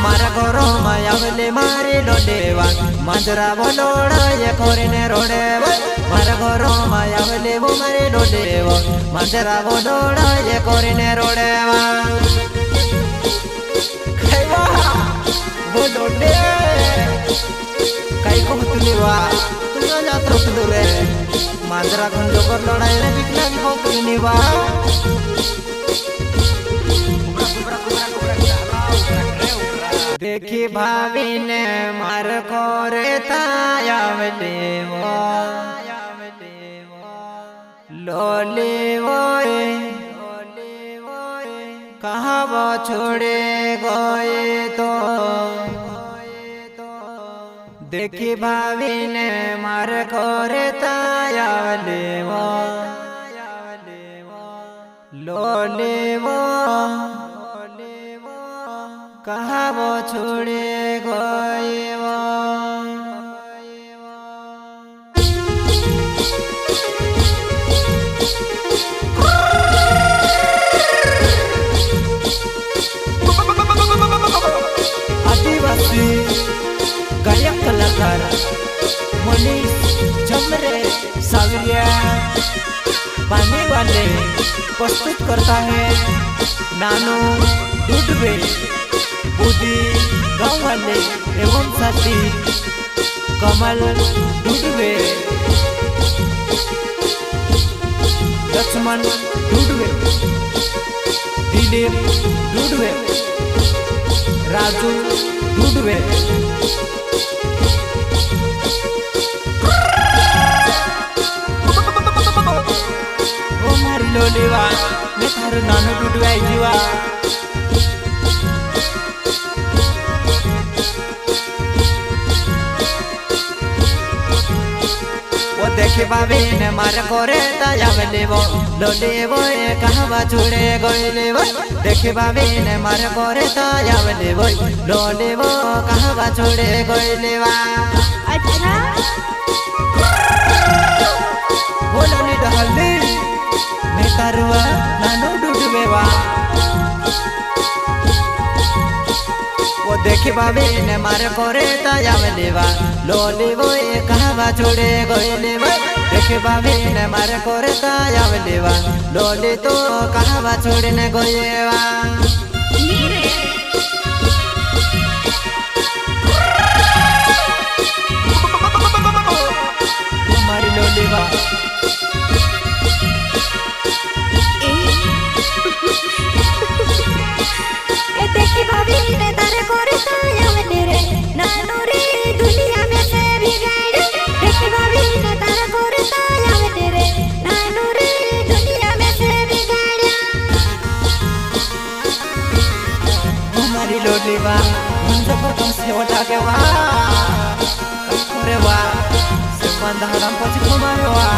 मारा घरो मायावले मारे लोडेवा मांजरा बोलोड़ा ये कोरिने रोडे मारा घरो मायावले वो मारे लोडेवा मांजरा बोलोड़ा ये कोरिने रोडेवा खाइवा वो लोडे काई को तुलीवा तुना जात्रो तुले मांजरा खंडो कर लड़ाई रे बिकना भी को तुलीवा देखी भाभी ने मार कोरे तायावले वो लोले वोए कहाँ वो छोड़े गए तो देखी भाभी ने मार कोरे तायावले वो लोले वो कहाँ वो छोड़े गए वो आदिवासी गायक कलाकार मनीष जमरे सावरिया पानी वाले प्रस्तुत करता है नानू डुडवे बुद्धि गाँव वाले एवं साथी कमल डुडवे लक्ष्मण डुडवे दिलीप डुडवे राजू डुडवे ओ मारी लोलीवा मैं थारू नानू डुडवे आई जीवा देखे बाबे ने मार कोरे तायावले वो लोले वो कहवा छोड़े गइले वो देखे बाबे ने मार कोरे तायावले वो लोले वो कहवा छोड़े गइले वा अच्छा बोलो नी डहली मैं तारुआ नानो डुडवे वा वो देखे बाबे ने मार कोरे तायावले वा लोले वो कहवा छोड़े गइले वा देखे बाबे ने मार कोरे तायावले वा लोले तो कहवा छोड़े ने गए वा हमारी लोले वा देखी भाभी ने तारे कोरे तायावले रे नानू रे दुनिया में से बिगाड़ देखी भाभी ने तारे कोरे तायावले रे नानू रे दुनिया में से बिगाड़ हमारी लोली वा मुझे पर तुम से उठा के वा करे वा से बंदा हम पछ घुमाए वा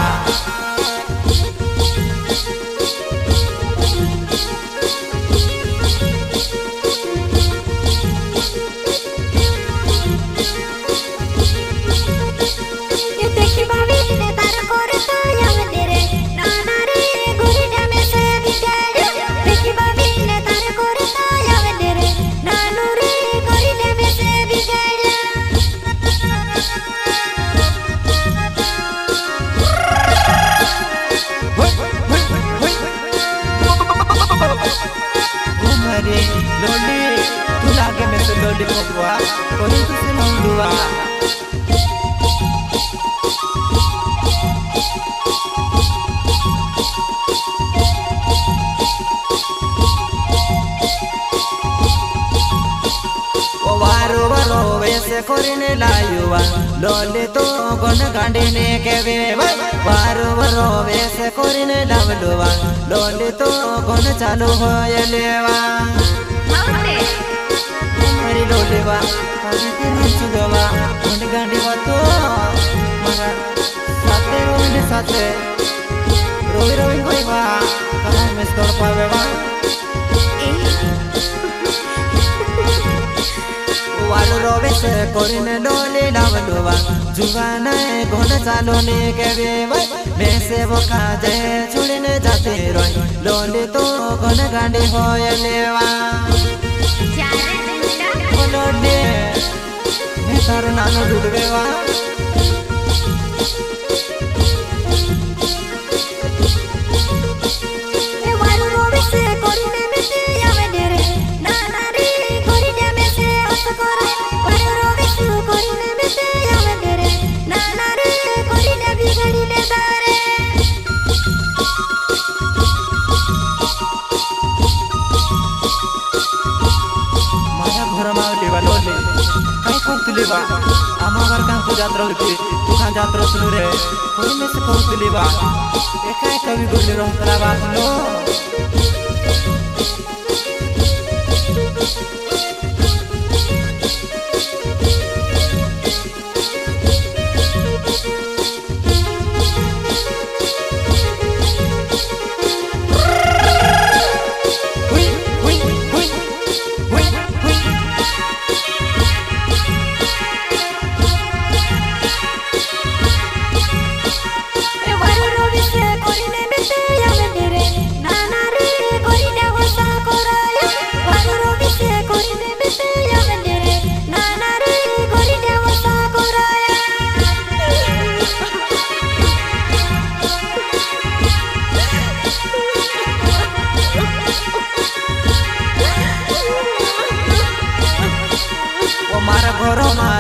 लोली तू लागे में तो लोली पकवा कोई तुझसे नंदुआ ओ वारो वारो वैसे कोरिने लायुवा लोली तो गन गांडीने के वे वारो वारो वैसे कोरिने लावलुवा लोली तो गन चालू होयलेवा हमारी लोलेवा कभी तेरे चुगवा उन्हें गाड़ी वातो मगा साथे रोने साथे रोई रोई कोई बा कहाँ में स्टोर पावे बा वालो रोवे से कोरिने लोले लावलुवा जुगाना घोड़ा चालो ने के बेवा मैं से वो काजे छुड़ने जाते रोई लोले तो घोड़ा गाड़ी होयलेवा तार नानो डूडवे वा आम घर कहाँ को जात्रा होती तू कहाँ जात्रा सुनु रे कोई में से कहतली बा एका कभी गुली रहतला बात नो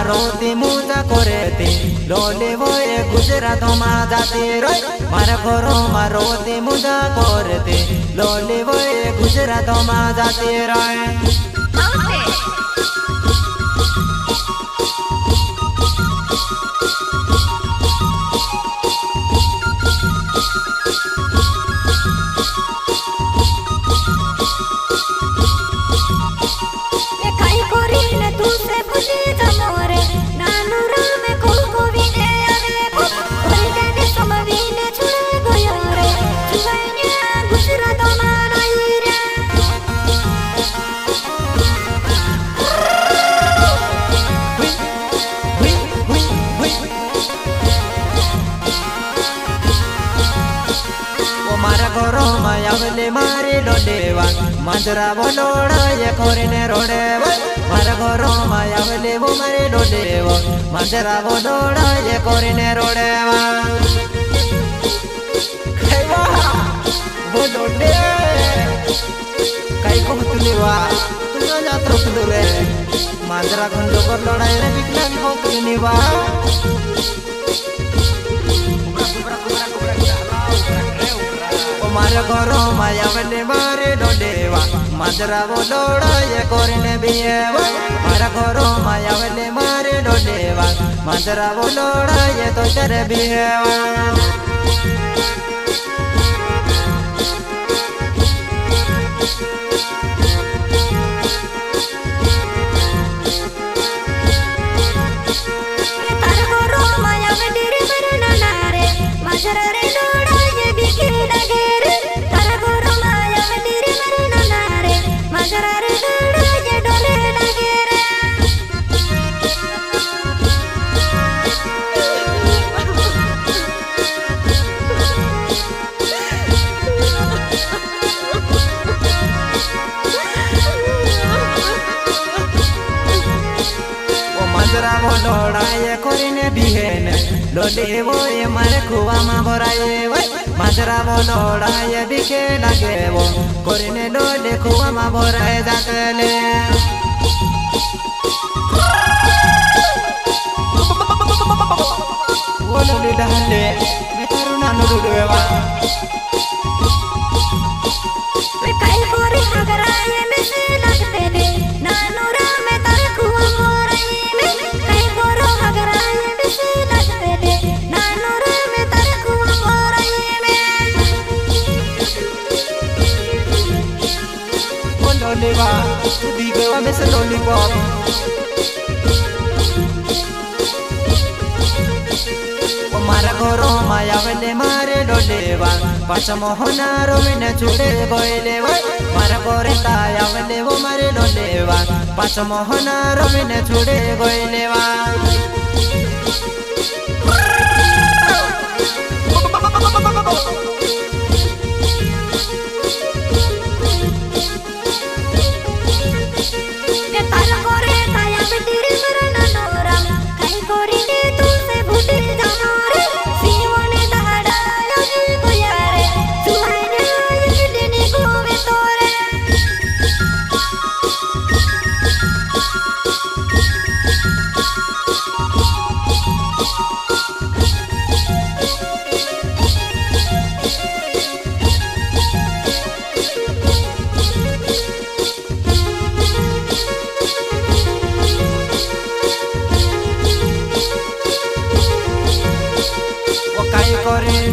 रोती मुजा कोरेती लोले वो गुजरात मा जाती रे मारा घरो मा रोती मुजा कोरेती लोले वो गुजरात मा जाती रे आवले मारे डोडेवा मांजरा बोलोड़ा ये कोरिने रोडेवा मारा घरो आवले वो मारे डोडेवा मांजरा बोलोड़ा ये कोरिने रोडेवा खाइवा वो डोडे काई को तुलेवा तू ना जात्रो तुले मांजरा खंडो कर लड़ाई रे बिकला की को तुलेवा मारा घरो आवले मारे डोडेवा मांजरा बोलोड़ा ये कोरिने बिहेवा मारा घरो आवले मारे डोडेवा मांजरा बोलोड़ा ये तो तेरे बिहेवा लोड़ाए कोरिने बिहेने लोले वो ये मारे कुआ मा भराए वो माजरा वो लोड़ाए बिके लगे वो कोरिने लोले कुआ मा भराए जातले वो लोले डाले मैं तारू नानो डुडवेवा मैं काई कोरी हगराए में से लगते ने नानो रा मैं तारे कुआ भराए लोलीवा दीगवा में से लोलीपॉप मारा घरो आवले मारे डोलेवा पाच मोहनारो में छुड़े गोयले मारा घरे आवले वो मारे डोलेवा पाच मोहनारो में छुड़े गोयलेवा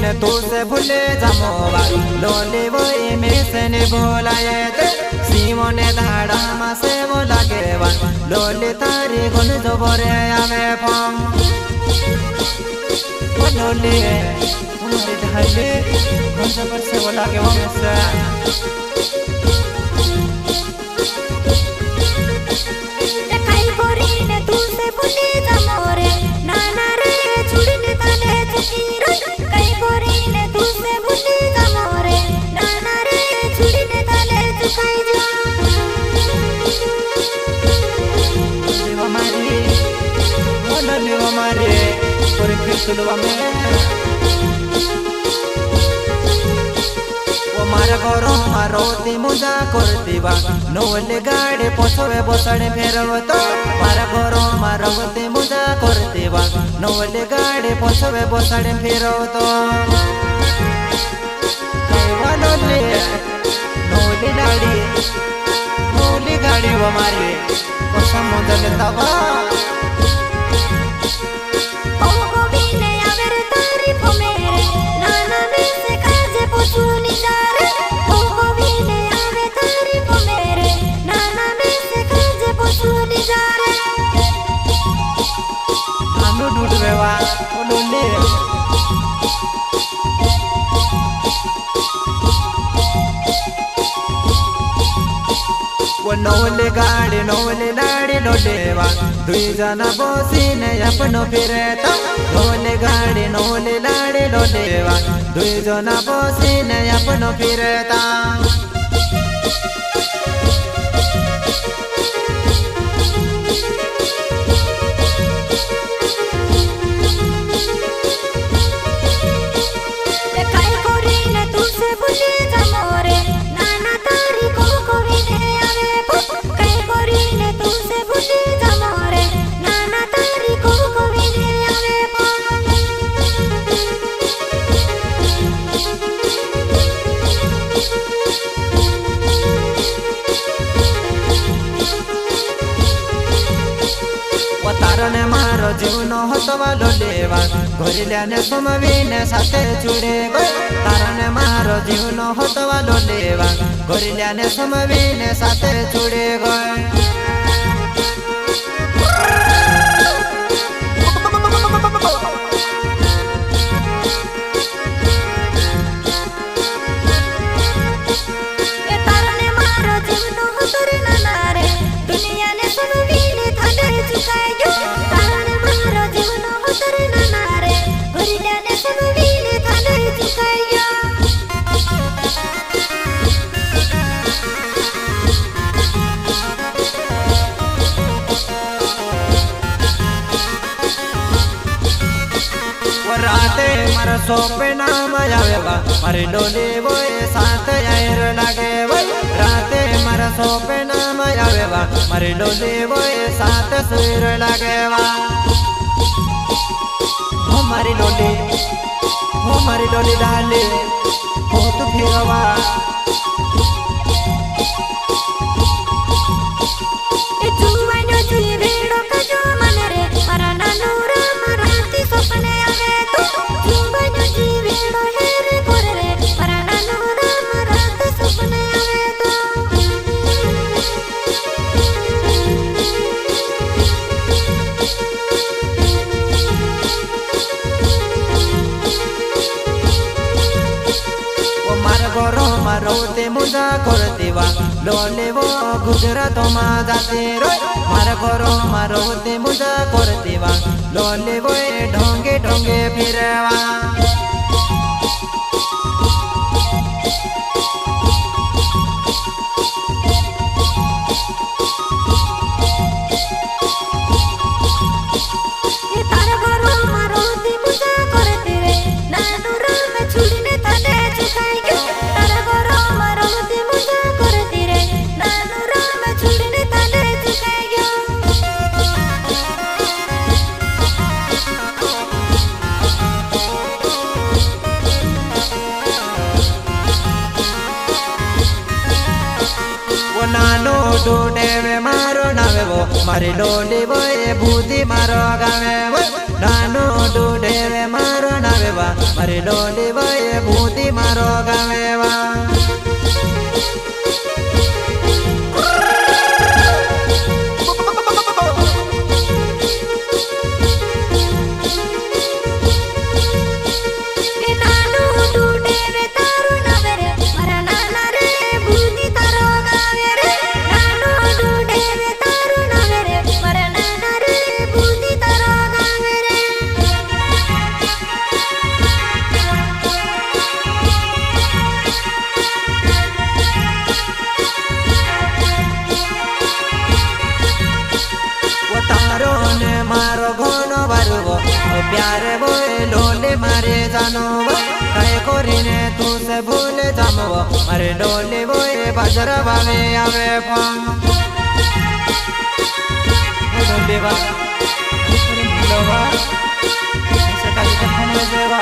न तू से भूले जमोवा लोले वो में से ने बोलाए ते सीमोने धाड़ा मा से वो लागे वा लोले तारी गुन जो बोरे आवे फम वो लोले ढाले गुन जो पर से वो लागे वो में से काई कोरी ने तू से भूले जमोरे नाना रे छुड़ने ताले चुकीरो काई कोरी ने तू से भूले जमोरे नाना रे छुड़ने ताले चुकाई जो लेवा मारे बोला लेवा मारे और फिर तुलवा में मारा घरो मारोती मुजा करती बा नोले गाड़ी पोछवे बोसड़े फेरवतो मारा घरो मारोती मुजा करती बा नोले गाड़ी पोछवे बोसड़े फेरवतो कैवा नोले गाड़ी वो मारी कसम मुदल तवा ओको भी ने आवर तारीफ मेरे नाना में से काजे पोछुनी जारे ओको भी ने आवे तारीफ मेरे नाना में से काजे पोछुनी जारे आनु डूडवे वा ओलोले वो नोले गाड़ी नोले लाड़ी लोलेवा दुई जना बोसीने अपनो फिरता नोले गाड़ी नोले लाड़ी लोलेवा दुई जना बोसीने अपनो फिरता काई कोरी ने तू से भूले जमोरे नाना तारी को भी ने आवे काई कोरी ने तू से भूले जमोरे नाना तारी को भी ने आवे वो तारने मारो जीवन होतवा लोलेवा घोरिल्याने सुमवीने साथे चुड़े गए तारने मारो जीवन होतवा लोलेवा घोरिल्याने सुमवीने साथे चुड़े गए तारने मारो जीवन होतरे नाना रे दुनिया ने सुनवी ने थाने चुकाई जो तारने मारो जीवन होतरे नाना रे गुरिया ने सुनवी ने थाने चुकाई जो राते मारा सोपे नाम आवेवा मारे डोले वो साथ आयर लागे वो राते मारा सोपे नाम आवेवा मारे डोले वो साथ सुर लागे वा हो मारी डोली डाले हो तू फिरवा जुवानो जीवेड़ो का जो मन रे मारा नानूरा मराठी सपने आवे तो जुवानो जीवेड़ो हेरे कोरे रे मारा नानूरा मराठी सपने आवे तो वो मारा घरो मारोते मुजा करती बा लोले वो गुजरात मा जाते रो मारा घरो मारोते मुजा करती बा लोले वो ढोंगे ढोंगे फिरवा ये तारा घरो मारो दी मुजा करते रे नानूरा में छुड़ने थाने चुकाई गयो तारा घरो मारो दी मुजा करते रे नानूरा में छुड़ने थाने चुकाई गयो वो नानो डूडे में मारो नावे वो मारी डोली वो बुद्धि मारो गावे वो नानो डूडेवे मारो नावेवा मारे डोली वये भूती मारो गावेवा मारो घोनो बारुगो प्यारे बोए डोले मारे जानो कहे कोरीने तू से भूले जामो मारे डोले बोए बाजरा बावे आवे फम डोले बा लोवा ऐसे काली कथन में जेवा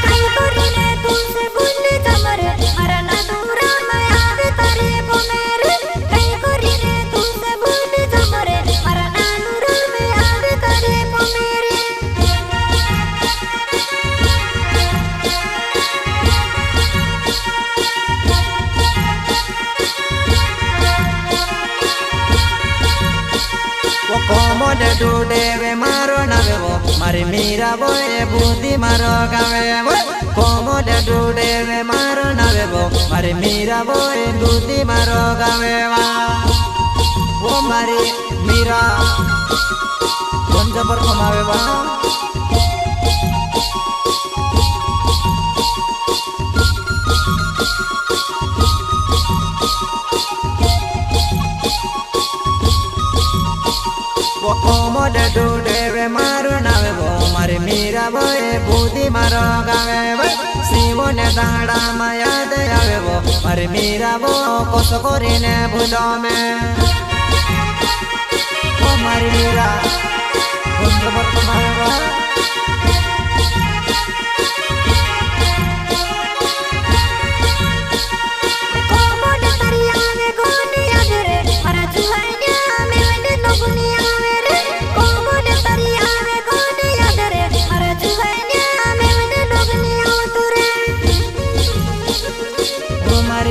कहे कोरीने तू से भूले जामो रे मारा ना दूरा मैं आवे तारे को मेरे कोमोडे डूडेवे मारो नावेवो मारी मीरा बोए बूदी मारो गावेवो कोमोडे डूडेवे मारो नावेवो मारी मीरा बोए बूदी मारो गावेवा वो मारी मीरा कौन जबर कमावेवा कोमोडे डूडेवे मारो नावेवो मारे मीरा बोए बूदी मारो गावेवो सीमोने दाड़ा मा याद आवेवो मारे मीरा बो कोस कोरीने भूलो में ओ मारी मीरा कौन जबर कमावेवा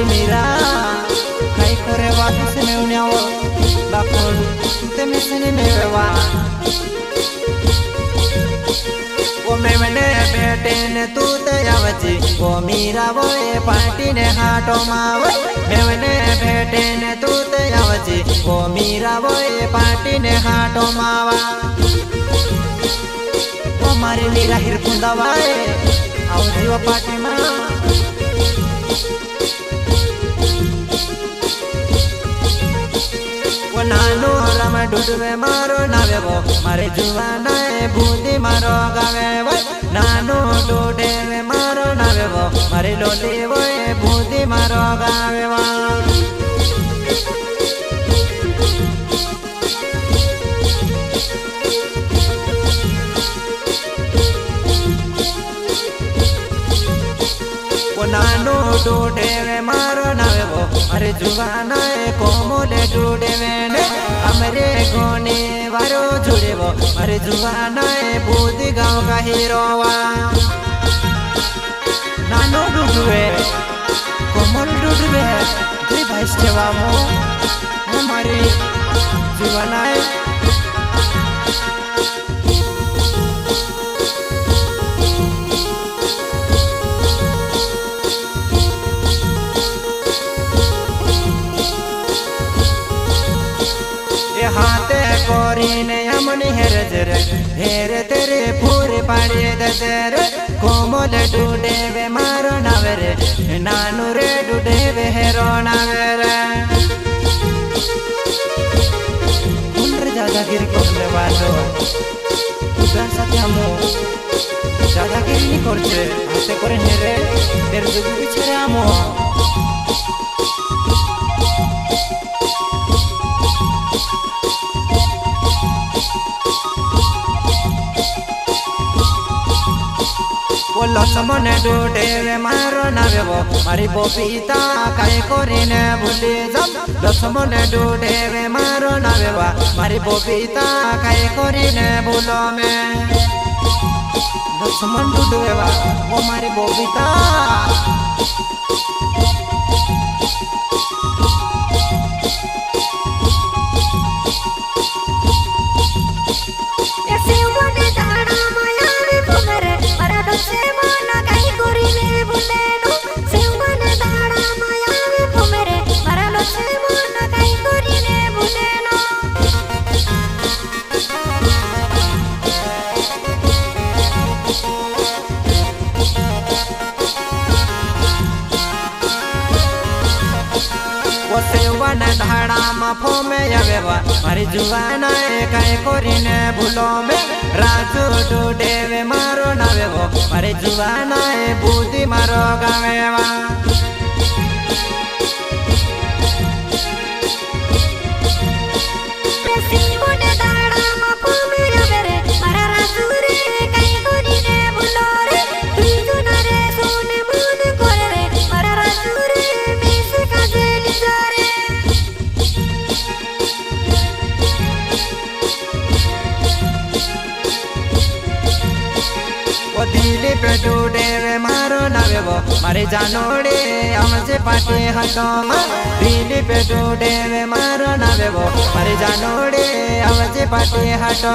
मीरा खाई करे वापस में उन्याओ बाकुल ते मिसने में वा वो मैं बेटे ने तू ते आवची वो मीरा वो पार्टी ने हाटो मावे मैं बेटे ने तू ते आवची वो मीरा वो पार्टी ने हाटो मावा वो मारी मीरा हिरकुंदा वाए आओ जीवा पार्टी मा नानो राम डूडवे मारो नावेवो मारे जुवाना बूंदी मारो गावेवो नानो डूडेवे मारो नावेवो मारे लोलीवो बूंदी मारो गावेवा नानो डूडेवे मारो नावेवो अरे जुवाना कोमोले डूडेवे ने हमरे गोने वारो जुड़ेवो अरे जुवाना बूदी गाँव का हीरोवा नानो डूडवे कोमोल डूडवे दुई भाई सेवामो हमारी जुवाना हाथे कोरीने अमनी हेर तेरे पूरे पाड़े दर कोमोल डूडेवे मारो नावेरे नानू रे डूडेवे हेरो नावेरे कुंड्र दादागिरी करले वालो उधर साथे हमो दादागिरी नहीं करछे हाथे करे हेरे तेरे दुगु बिछरे हमो લક્ષ્મણ ડોડે મારો નાવેવો મારી બોપિતા કાંઈ કરીને ભૂલી જામ લક્ષ્મણ ડોડે મારો નાવેવા મારી બોપિતા કાંઈ કરીને ભૂલો મેં લક્ષ્મણ ડોડેવા ઓ મારી બોપિતા સેવાના ધાડામાં ફોમે આવેવા મારી જુવાનાએ કાંઈ કરીને ભૂલો મેં રાજુ ડોડે મારો નાવેવો મારી જુવાનાએ બુદ્ધિ મારો ગાવેવા દિલીપ ડોડે મારો નાવેવો મારી જાનોડે અમજે પાટે હતો દિલીપ ડોડે મારો નાવેવો મારી જાનોડે અમજે પાટે હતો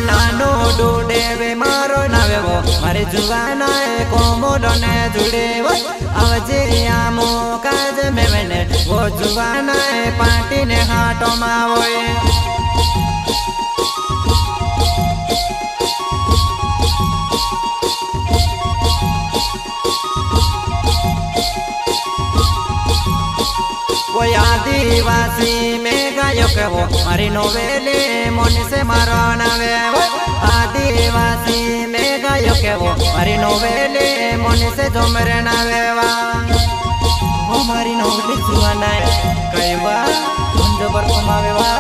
નાનો ડોડે મારો નાવેવો મારી જુવાનાએ કોમોડોને જોડેવો આવજે આમો કાજ મેવને વો જુવાનાએ પાટીને હાટોમાં હોય आदिवासी में गायो के वो मारी नोवेले मोनी से मारो नावेवो आदिवासी में गायो के वो मारी नोवेले मोनी से जो मेरे नावेवा वो मारी नोवेली जुआना कई बार हम जो बर कमावेवा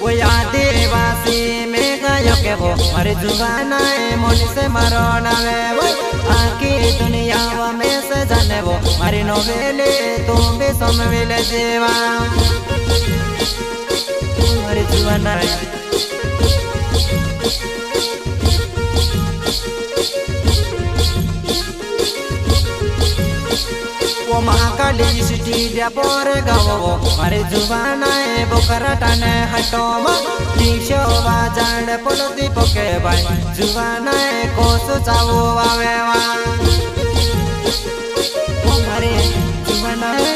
आदिवासी में गायो के वो मारी जुबानाए मोनी से मारो नावेवो आकी दुनिया में से जाने वो मारी नोवेले तुम भी समविले जीवा मारी जुबानाए वो महाकाली सिटी पर गावो मारी जुबानाए बोकराटाने हटोमा टीशो बाजाड़ पड़ती पोके भाई जुबानाए कोसो चावो आवेवा वो मारी जुबानाए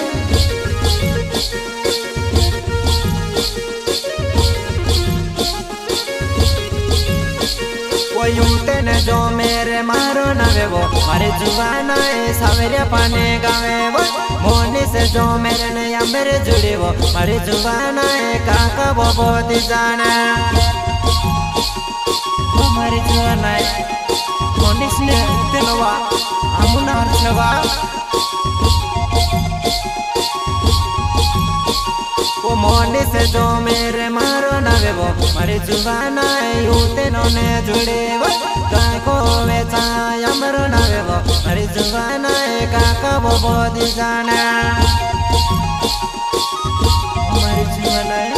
वो यूटे ने जो मेरे मारो नावेवो मारी जुबानाए सावेरिया पाने गावेवो मोनी से जो मेरे ने या मेरे जुड़ी वो मारी जुबानाए काका वो बहुत जाने वो मारी जुबानाए मोनी से तेलवा अमुना हर्षवा वो मोनी से जो मेरे मारो नावेवो मारी जुबानाए यूटे नोने जुड़े वो काको वेचा या मरो नावेवो मारी जुबानाए काका वो बहुत जाने मारी जुबानाए